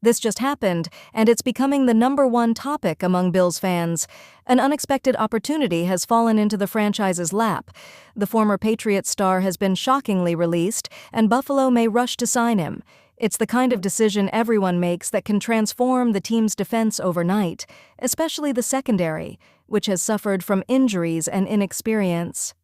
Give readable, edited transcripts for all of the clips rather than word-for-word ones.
This just happened, and it's becoming the #1 topic among Bills fans. An unexpected opportunity has fallen into the franchise's lap. The former Patriots star has been shockingly released, and Buffalo may rush to sign him. It's the kind of decision everyone makes that can transform the team's defense overnight, especially the secondary, which has suffered from injuries and inexperience.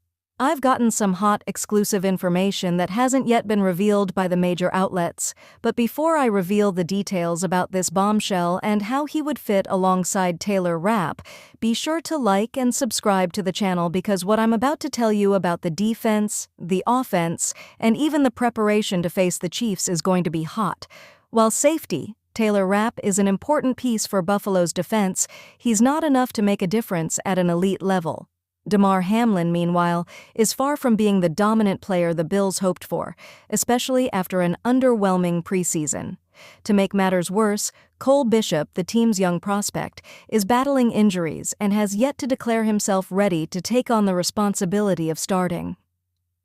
I've gotten some hot, exclusive information that hasn't yet been revealed by the major outlets, but before I reveal the details about this bombshell and how he would fit alongside Taylor Rapp, be sure to like and subscribe to the channel because what I'm about to tell you about the defense, the offense, and even the preparation to face the Chiefs is going to be hot. While safety, Taylor Rapp is an important piece for Buffalo's defense, he's not enough to make a difference at an elite level. Damar Hamlin, meanwhile, is far from being the dominant player the Bills hoped for, especially after an underwhelming preseason. To make matters worse, Cole Bishop, the team's young prospect, is battling injuries and has yet to declare himself ready to take on the responsibility of starting.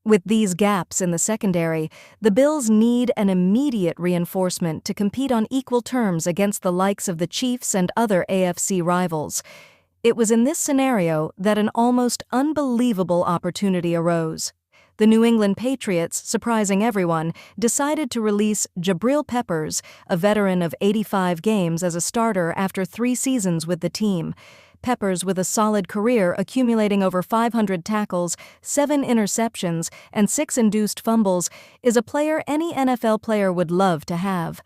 With these gaps in the secondary, the Bills need an immediate reinforcement to compete on equal terms against the likes of the Chiefs and other AFC rivals. It was in this scenario that an almost unbelievable opportunity arose. The New England Patriots, surprising everyone, decided to release Jabril Peppers, a veteran of 85 games as a starter after 3 seasons with the team. Peppers, with a solid career accumulating over 500 tackles, 7 interceptions, and 6 induced fumbles, is a player any NFL player would love to have.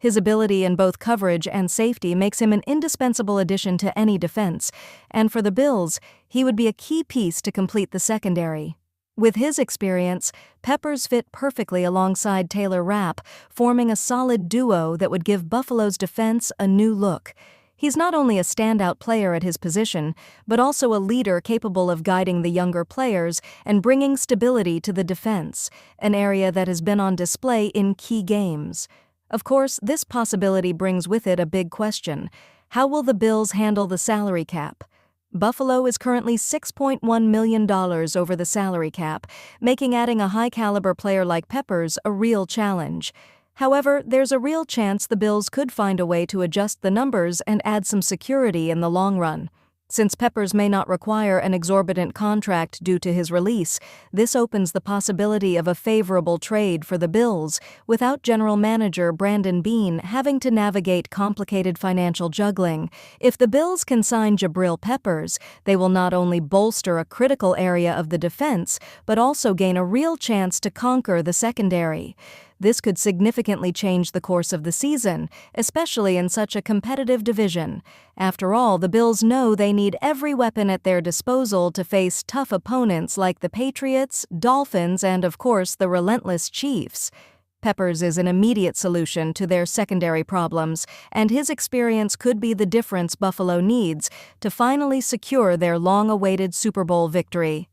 His ability in both coverage and safety makes him an indispensable addition to any defense, and for the Bills, he would be a key piece to complete the secondary. With his experience, Peppers fit perfectly alongside Taylor Rapp, forming a solid duo that would give Buffalo's defense a new look. He's not only a standout player at his position, but also a leader capable of guiding the younger players and bringing stability to the defense, an area that has been on display in key games. Of course, this possibility brings with it a big question. How will the Bills handle the salary cap? Buffalo is currently $6.1 million over the salary cap, making adding a high-caliber player like Peppers a real challenge. However, there's a real chance the Bills could find a way to adjust the numbers and add some security in the long run. Since Peppers may not require an exorbitant contract due to his release, this opens the possibility of a favorable trade for the Bills, without general manager Brandon Beane having to navigate complicated financial juggling. If the Bills can sign Jabril Peppers, they will not only bolster a critical area of the defense, but also gain a real chance to conquer the secondary. This could significantly change the course of the season, especially in such a competitive division. After all, the Bills know they need every weapon at their disposal to face tough opponents like the Patriots, Dolphins, and of course the relentless Chiefs. Peppers is an immediate solution to their secondary problems, and his experience could be the difference Buffalo needs to finally secure their long-awaited Super Bowl victory.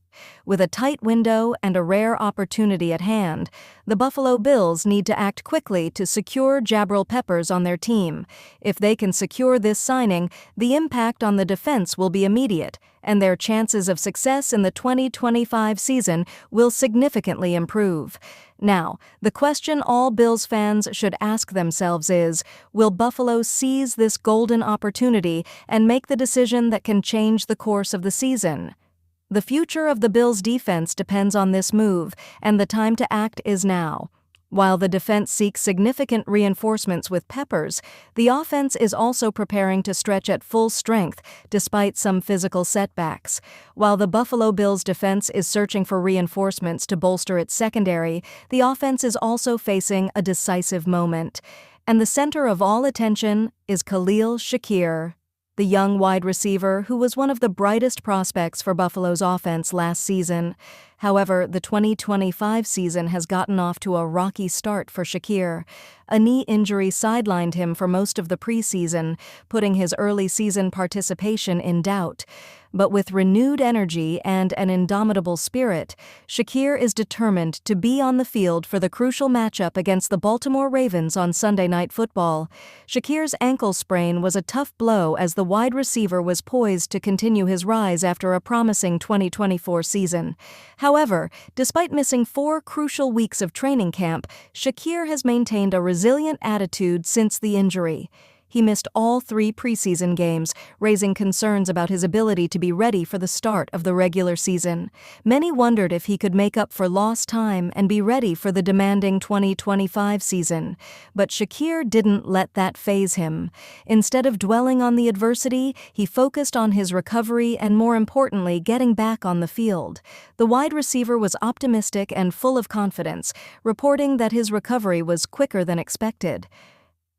With a tight window and a rare opportunity at hand, the Buffalo Bills need to act quickly to secure Jabril Peppers on their team. If they can secure this signing, the impact on the defense will be immediate, and their chances of success in the 2025 season will significantly improve. Now, the question all Bills fans should ask themselves is, will Buffalo seize this golden opportunity and make the decision that can change the course of the season? The future of the Bills' defense depends on this move, and the time to act is now. While the defense seeks significant reinforcements with Peppers, the offense is also preparing to stretch at full strength despite some physical setbacks. While the Buffalo Bills' defense is searching for reinforcements to bolster its secondary, the offense is also facing a decisive moment. And the center of all attention is Khalil Shakir, the young wide receiver who was one of the brightest prospects for Buffalo's offense last season. However, the 2025 season has gotten off to a rocky start for Shakir. A knee injury sidelined him for most of the preseason, putting his early season participation in doubt. But with renewed energy and an indomitable spirit, Shakir is determined to be on the field for the crucial matchup against the Baltimore Ravens on Sunday Night Football. Shakir's ankle sprain was a tough blow as the wide receiver was poised to continue his rise after a promising 2024 season. However, despite missing 4 crucial weeks of training camp, Shakir has maintained a resilient attitude since the injury. He missed all 3 preseason games, raising concerns about his ability to be ready for the start of the regular season. Many wondered if he could make up for lost time and be ready for the demanding 2025 season. But Shakir didn't let that faze him. Instead of dwelling on the adversity, he focused on his recovery and, more importantly, getting back on the field. The wide receiver was optimistic and full of confidence, reporting that his recovery was quicker than expected.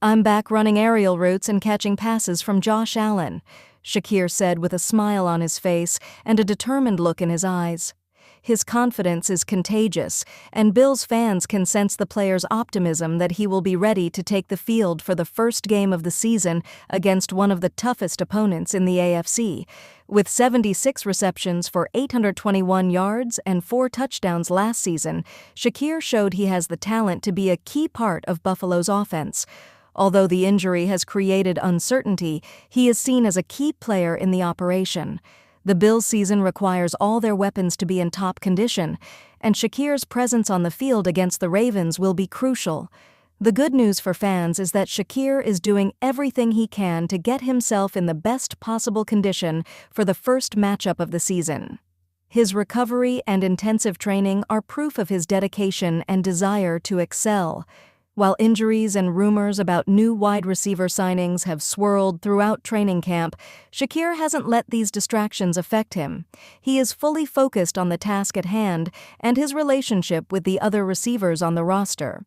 "I'm back running aerial routes and catching passes from Josh Allen," Shakir said with a smile on his face and a determined look in his eyes. His confidence is contagious, and Bills fans can sense the player's optimism that he will be ready to take the field for the first game of the season against one of the toughest opponents in the AFC. With 76 receptions for 821 yards and 4 touchdowns last season, Shakir showed he has the talent to be a key part of Buffalo's offense. Although the injury has created uncertainty, he is seen as a key player in the operation. The Bills' season requires all their weapons to be in top condition, and Shakir's presence on the field against the Ravens will be crucial. The good news for fans is that Shakir is doing everything he can to get himself in the best possible condition for the first matchup of the season. His recovery and intensive training are proof of his dedication and desire to excel. While injuries and rumors about new wide receiver signings have swirled throughout training camp, Shakir hasn't let these distractions affect him. He is fully focused on the task at hand and his relationship with the other receivers on the roster.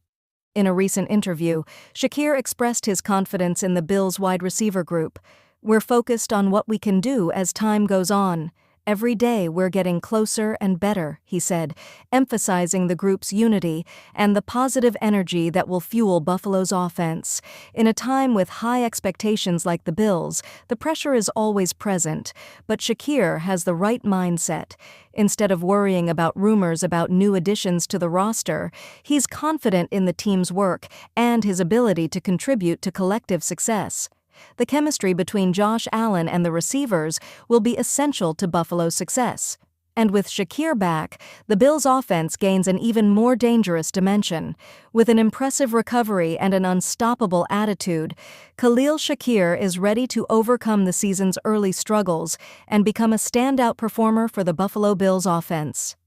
In a recent interview, Shakir expressed his confidence in the Bills' wide receiver group. "We're focused on what we can do as time goes on. Every day we're getting closer and better," he said, emphasizing the group's unity and the positive energy that will fuel Buffalo's offense. In a time with high expectations like the Bills, the pressure is always present, but Shakir has the right mindset. Instead of worrying about rumors about new additions to the roster, he's confident in the team's work and his ability to contribute to collective success. The chemistry between Josh Allen and the receivers will be essential to Buffalo's success. And with Shakir back, the Bills' offense gains an even more dangerous dimension. With an impressive recovery and an unstoppable attitude, Khalil Shakir is ready to overcome the season's early struggles and become a standout performer for the Buffalo Bills offense.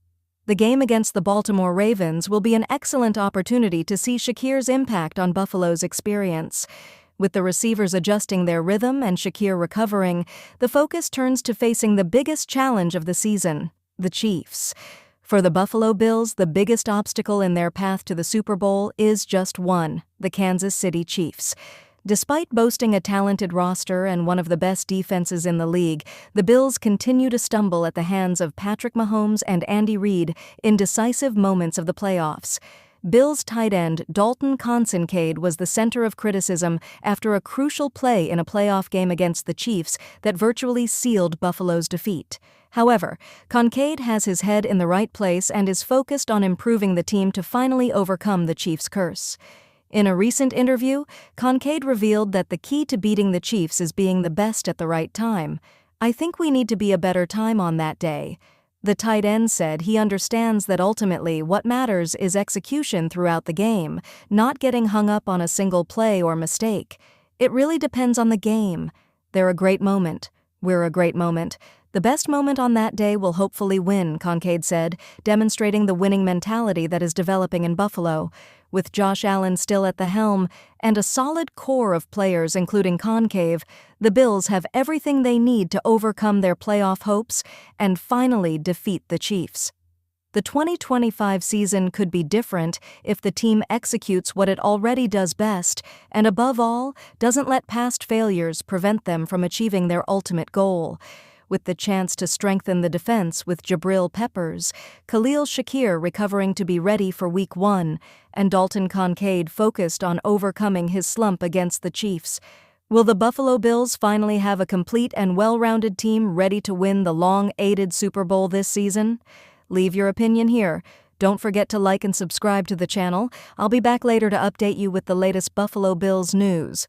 The game against the Baltimore Ravens will be an excellent opportunity to see Shakir's impact on Buffalo's experience. With the receivers adjusting their rhythm and Shakir recovering, the focus turns to facing the biggest challenge of the season, the Chiefs. For the Buffalo Bills, the biggest obstacle in their path to the Super Bowl is just one: the Kansas City Chiefs. Despite boasting a talented roster and one of the best defenses in the league, the Bills continue to stumble at the hands of Patrick Mahomes and Andy Reid in decisive moments of the playoffs. Bills tight end Dalton Kincaid was the center of criticism after a crucial play in a playoff game against the Chiefs that virtually sealed Buffalo's defeat. However, Kincaid has his head in the right place and is focused on improving the team to finally overcome the Chiefs' curse. In a recent interview, Kincaid revealed that the key to beating the Chiefs is being the best at the right time. "I think we need to be a better time on that day." The tight end said he understands that ultimately what matters is execution throughout the game, not getting hung up on a single play or mistake. "It really depends on the game. They're a great moment. We're a great moment. The best moment on that day will hopefully win," Kincaid said, demonstrating the winning mentality that is developing in Buffalo. With Josh Allen still at the helm and a solid core of players including Kincaid, the Bills have everything they need to overcome their playoff hopes and finally defeat the Chiefs. The 2025 season could be different if the team executes what it already does best and, above all, doesn't let past failures prevent them from achieving their ultimate goal. With the chance to strengthen the defense with Jabril Peppers, Khalil Shakir recovering to be ready for Week 1, and Dalton Kincaid focused on overcoming his slump against the Chiefs. Will the Buffalo Bills finally have a complete and well-rounded team ready to win the long-awaited Super Bowl this season? Leave your opinion here. Don't forget to like and subscribe to the channel. I'll be back later to update you with the latest Buffalo Bills news.